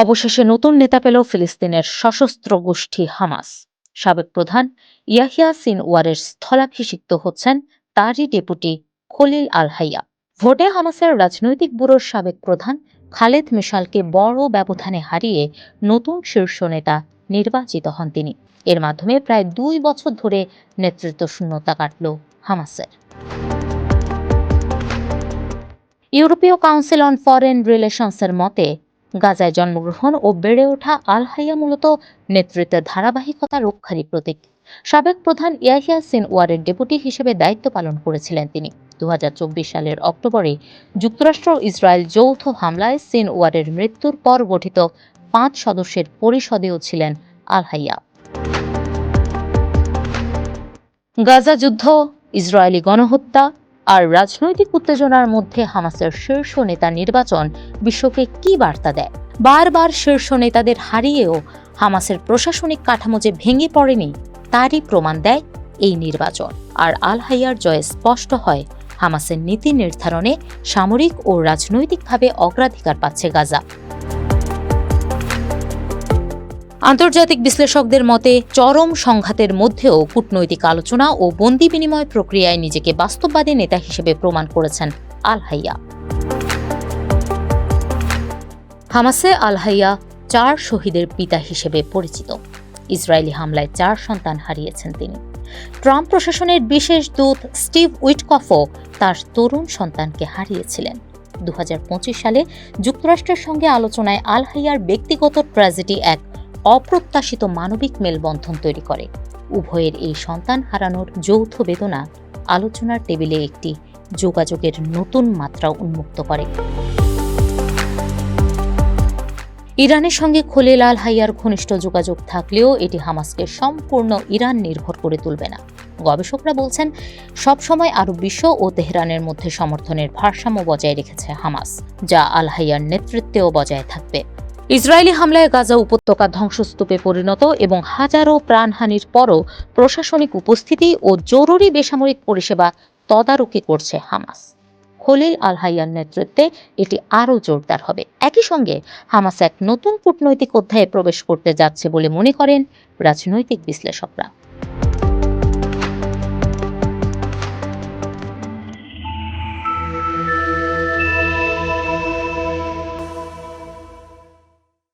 অবশেষে নতুন নেতা পেল ফিলিস্তিনের সশস্ত্র গোষ্ঠী হামাস। সাবেক প্রধান ইয়াহিয়া সিনওয়ারের স্থলাভিষিক্ত হচ্ছেন তারই ডেপুটি খলিল আল হাইয়া। ভোটে হামাসের রাজনৈতিক ব্যুরোর সাবেক প্রধান খালেদ মিশালকে বড় ব্যবধানে হারিয়ে নতুন শীর্ষ নেতা নির্বাচিত হন তিনি। এর মাধ্যমে প্রায় 2 বছর ধরে নেতৃত্ব শূন্যতা কাটল হামাসের। ইউরোপীয় কাউন্সিল অন ফরেন রিলেশনসের মতে, গাজায় জন্মগ্রহণ ও বেড়ে ওঠা আল হাইয়া মূলত নেতৃত্বের ধারাবাহিকতা রক্ষারই প্রতীক। সাবেক প্রধান ইয়াহিয়া সিনওয়ারের ডেপুটি হিসেবে দায়িত্ব পালন করেছিলেন তিনি। 2024 সালের অক্টোবরে যুক্তরাষ্ট্র ইসরায়েল যৌথ হামলায় সিনওয়ারের মৃত্যুর পর গঠিত 5 সদস্যের পরিষদেও ছিলেন আল হাইয়া। গাজা যুদ্ধ, ইসরায়েলি গণহত্যা আর রাজনৈতিক উত্তেজনার মধ্যে হামাসের শীর্ষ নেতা নির্বাচন বিশ্বকে কি বার্তা দেয়? বারবার শীর্ষ নেতাদের হারিয়েও হামাসের প্রশাসনিক কাঠামো যে ভেঙে পড়েনি তারই প্রমাণ দেয় এই নির্বাচন। আর আল হাইয়ার জয়ে স্পষ্ট হয় হামাসের নীতি নির্ধারণে সামরিক ও রাজনৈতিকভাবে অগ্রাধিকার পাচ্ছে গাজা। আন্তর্জাতিক বিশ্লেষকদের মতে, চরম সংঘাতের মধ্যেও কূটনৈতিক আলোচনা ও বন্দি বিনিময় প্রক্রিয়ায় নিজেকে বাস্তববাদী নেতা হিসেবে প্রমাণ করেছেন আল হাইয়া। হামাসে আল হাইয়া 4 শহীদের পিতা হিসেবে পরিচিত। ইসরায়েলি হামলায় 4 সন্তান হারিয়েছেন তিনি। ট্রাম্প প্রশাসনের বিশেষ দূত স্টিভ উইটকফও তার তরুণ সন্তানকে হারিয়েছিলেন। 2025 সালে যুক্তরাষ্ট্রের সঙ্গে আলোচনায় আল হাইয়ার ব্যক্তিগত ট্র্যাজেডি এক অপ্রত্যাশিত মানবিক মেলবন্ধন তৈরি করে। উভয়ের এই সন্তান হারানোর যৌথ বেদনা আলোচনার টেবিলে একটি যোগাযোগের নতুন মাত্রা উন্মুক্ত করে। ইরানের সঙ্গে খলিল আল হাইয়ার ঘনিষ্ঠ যোগাযোগ থাকলেও এটি হামাসকে সম্পূর্ণ ইরান নির্ভর করে তুলবে না। গবেষকরা বলছেন, সবসময় আরব বিশ্ব ও তেহরানের মধ্যে সমর্থনের ভারসাম্য বজায় রেখেছে হামাস, যা আল হাইয়ার নেতৃত্বেও বজায় থাকবে। ইসরায়েলি হামলায় গাজা উপত্যকা ধ্বংসস্তূপে পরিণত এবং হাজারো প্রাণহানির পরও প্রশাসনিক উপস্থিতি ও জরুরি বেসামরিক পরিষেবা তদারকি করছে হামাস। খলিল আল হাইয়ার নেতৃত্বে এটি আরও জোরদার হবে। একই সঙ্গে হামাস এক নতুন কূটনৈতিক অধ্যায়ে প্রবেশ করতে যাচ্ছে বলে মনে করেন রাজনৈতিক বিশ্লেষকরা।